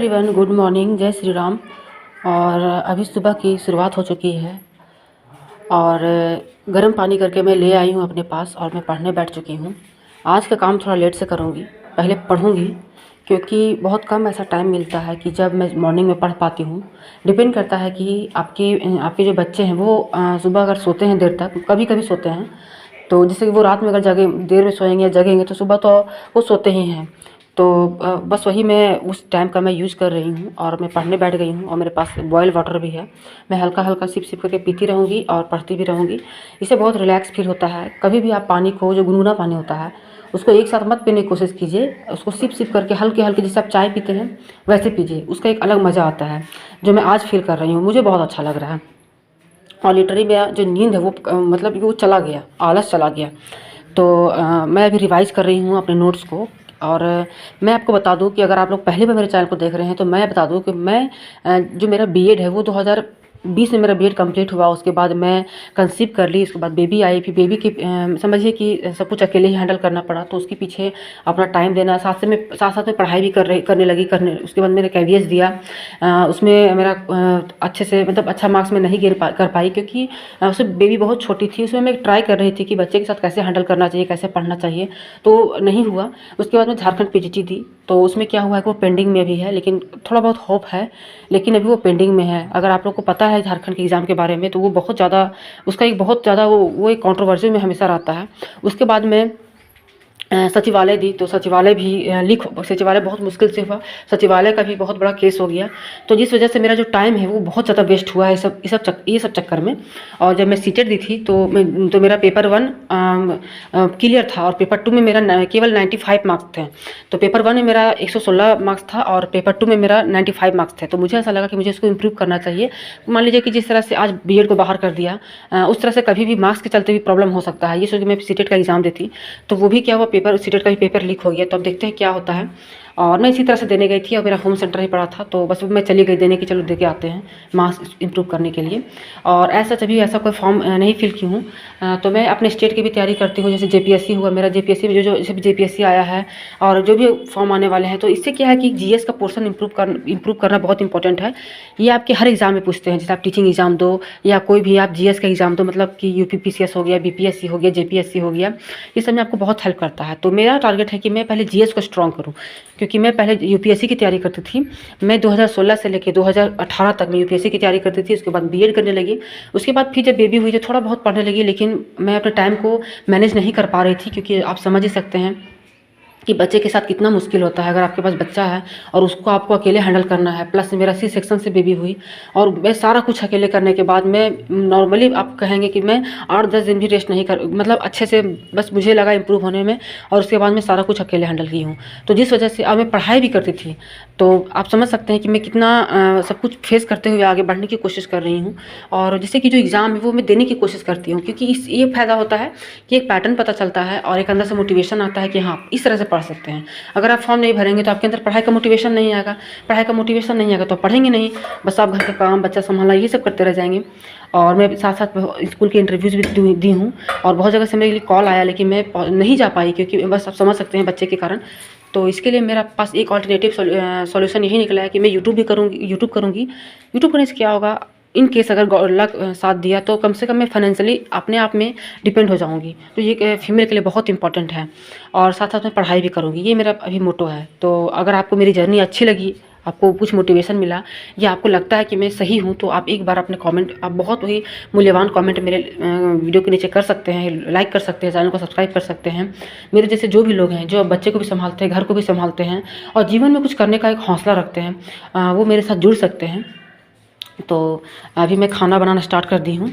Everyone, good morning, जय श्री राम। और अभी सुबह की शुरुआत हो चुकी है और गर्म पानी करके मैं ले आई हूँ अपने पास और मैं पढ़ने बैठ चुकी हूँ। आज का काम थोड़ा लेट से करूँगी, पहले पढ़ूँगी क्योंकि बहुत कम ऐसा टाइम मिलता है कि जब मैं मॉर्निंग में पढ़ पाती हूँ। डिपेंड करता है कि आपके जो बच्चे हैं वो सुबह अगर सोते हैं देर तक, कभी कभी सोते हैं, तो जैसे कि वो रात में अगर जगे देर में सोएंगे या जगेंगे तो सुबह तो वो सोते ही हैं। तो बस वही मैं उस टाइम का मैं यूज़ कर रही हूँ और मैं पढ़ने बैठ गई हूँ और मेरे पास बॉयल वाटर भी है। मैं हल्का हल्का सिप सिप करके पीती रहूँगी और पढ़ती भी रहूँगी। इससे बहुत रिलैक्स फील होता है। कभी भी आप पानी को, जो गुनगुना पानी होता है, उसको एक साथ मत पीने की कोशिश कीजिए। उसको सिप सिप करके हल्के हल्के, जैसे आप चाय पीते हैं वैसे पीजिए। उसका एक अलग मज़ा आता है जो मैं आज फील कर रही हूँ। मुझे बहुत अच्छा लग रहा है और लिटरली मेरा जो नींद है वो मतलब वो चला गया, आलस चला गया। तो मैं अभी रिवाइज़ कर रही हूँ अपने नोट्स को। और मैं आपको बता दूं कि अगर आप लोग पहले बार मेरे चैनल को देख रहे हैं तो मैं बता दूं कि मैं जो मेरा बीएड है वो 2020 में मेरा बीएड कंप्लीट हुआ। उसके बाद मैं कंसीव कर ली, उसके बाद बेबी आई। फिर बेबी की समझिए कि सब कुछ अकेले ही हैंडल करना पड़ा, तो उसके पीछे अपना टाइम देना, साथ साथ में पढ़ाई भी करने लगी। उसके बाद मैंने केवीएस दिया। उसमें मेरा अच्छे से मतलब अच्छा मार्क्स में नहीं कर पाई क्योंकि उसमें बेबी बहुत छोटी थी। उसमें मैं ट्राई कर रही थी कि बच्चे के साथ कैसे हैंडल करना चाहिए, कैसे पढ़ना चाहिए, तो नहीं हुआ। उसके बाद मैं झारखंड पीजीटी दी, तो उसमें क्या हुआ है कि वो पेंडिंग में भी है, लेकिन थोड़ा बहुत होप है, लेकिन अभी वो पेंडिंग में है। अगर आप लोग को पता है झारखंड के एग्ज़ाम के बारे में तो वो बहुत ज़्यादा, उसका एक बहुत ज़्यादा वो एक कंट्रोवर्सी में हमेशा रहता है। उसके बाद में सचिवालय दी, तो सचिवालय भी सचिवालय बहुत मुश्किल से हुआ। सचिवालय का भी बहुत बड़ा केस हो गया, तो जिस वजह से मेरा जो टाइम है वो बहुत ज़्यादा वेस्ट हुआ है ये सब चक्कर में। और जब मैं सीटेट दी थी तो मेरा पेपर 1 क्लियर था और पेपर 2 में मेरा केवल 95 मार्क्स थे। तो पेपर 1 में मेरा 116 मार्क्स था और पेपर 2 में मेरा 95 मार्क्स थे। तो मुझे ऐसा लगा कि मुझे इसको इम्प्रूव करना चाहिए। मान लीजिए कि जिस तरह से आज बीएड को बाहर कर दिया, उस तरह से कभी भी मार्क्स के चलते भी प्रॉब्लम हो सकता है। ये सोच के मैं सीटेट का एग्ज़ाम देती, तो वो भी क्या हुआ, सीटेट का भी पेपर लीक हो गया। तो अब देखते हैं क्या होता है। और मैं इसी तरह से देने गई थी और मेरा होम सेंटर ही पड़ा था, तो बस मैं चली गई देने की, चलो दे के आते हैं मार्क्स इंप्रूव करने के लिए। और ऐसा कभी ऐसा कोई फॉर्म नहीं फिल की हूँ। तो मैं अपने स्टेट की भी तैयारी करती हूँ। जैसे जेपीएससी हुआ मेरा, जेपीएससी में जो जेपीएससी आया है और जो भी फॉर्म आने वाले हैं, तो इससे क्या है कि जीएस का पोर्शन इंप्रूव करना बहुत इंपॉर्टेंट है। ये आपके हर एग्जाम में पूछते हैं। जैसे आप टीचिंग एग्जाम दो या कोई भी आप जीएस का एग्जाम दो, मतलब कि यूपीपीसीएस हो गया, बीपीएससी हो गया, जेपीएससी हो गया, ये सब में आपको बहुत हेल्प करता है। तो मेरा टारगेट है कि मैं पहले जीएस को स्ट्रॉन्ग करूँ, क्योंकि मैं पहले यूपीएससी की तैयारी करती थी। मैं 2016 से लेकर 2018 तक मैं यूपीएससी की तैयारी करती थी। उसके बाद बीएड करने लगी। उसके बाद फिर जब बेबी हुई तो थोड़ा बहुत पढ़ने लगी, लेकिन मैं अपने टाइम को मैनेज नहीं कर पा रही थी, क्योंकि आप समझ ही सकते हैं कि बच्चे के साथ कितना मुश्किल होता है। अगर आपके पास बच्चा है और उसको आपको अकेले हैंडल करना है, प्लस मेरा सी सेक्शन से बेबी हुई और मैं सारा कुछ अकेले करने के बाद मैं नॉर्मली आप कहेंगे कि मैं 8-10 दिन भी रेस्ट नहीं कर, मतलब अच्छे से बस मुझे लगा इम्प्रूव होने में, और उसके बाद मैं सारा कुछ अकेले हैंडल की हूँ। तो जिस वजह से अब मैं पढ़ाई भी करती थी, तो आप समझ सकते हैं कि मैं कितना सब कुछ फेस करते हुए आगे बढ़ने की कोशिश कर रही हूँ। और जैसे कि जो एग्ज़ाम है वो मैं देने की कोशिश करती हूँ, क्योंकि ये फ़ायदा होता है कि एक पैटर्न पता चलता है और एक अंदर से मोटिवेशन आता है कि हाँ इस तरह से पढ़ सकते हैं। अगर आप फॉर्म नहीं भरेंगे तो आपके अंदर पढ़ाई का मोटिवेशन नहीं आएगा। पढ़ाई का मोटिवेशन नहीं आएगा तो पढ़ेंगे नहीं, बस आप घर का काम, बच्चा संभालना, ये सब करते रह जाएंगे। और मैं साथ साथ स्कूल के इंटरव्यूज़ भी दी हूँ और बहुत जगह से मेरे लिए कॉल आया, लेकिन मैं नहीं जा पाई क्योंकि बस आप समझ सकते हैं बच्चे के कारण। तो इसके लिए मेरा पास एक ऑल्टरनेटिव सॉल्यूशन यही निकला है कि मैं यूट्यूब करूँगी। यूट्यूब करने से क्या होगा, इन केस अगर लक साथ दिया तो कम से कम मैं फाइनेंशियली अपने आप में डिपेंड हो जाऊंगी। तो ये फीमेल के लिए बहुत इंपॉर्टेंट है। और साथ साथ में पढ़ाई भी करूँगी, ये मेरा अभी मोटो है। तो अगर आपको मेरी जर्नी अच्छी लगी, आपको कुछ मोटिवेशन मिला या आपको लगता है कि मैं सही हूँ, तो आप एक बार अपने कमेंट, आप बहुत ही मूल्यवान कमेंट मेरे वीडियो के नीचे कर सकते हैं, लाइक कर सकते हैं, चैनल को सब्सक्राइब कर सकते हैं। मेरे जैसे जो भी लोग हैं जो बच्चे को भी संभालते हैं, घर को भी संभालते हैं और जीवन में कुछ करने का एक हौसला रखते हैं, वो मेरे साथ जुड़ सकते हैं। तो अभी मैं खाना बनाना स्टार्ट कर दी हूँ।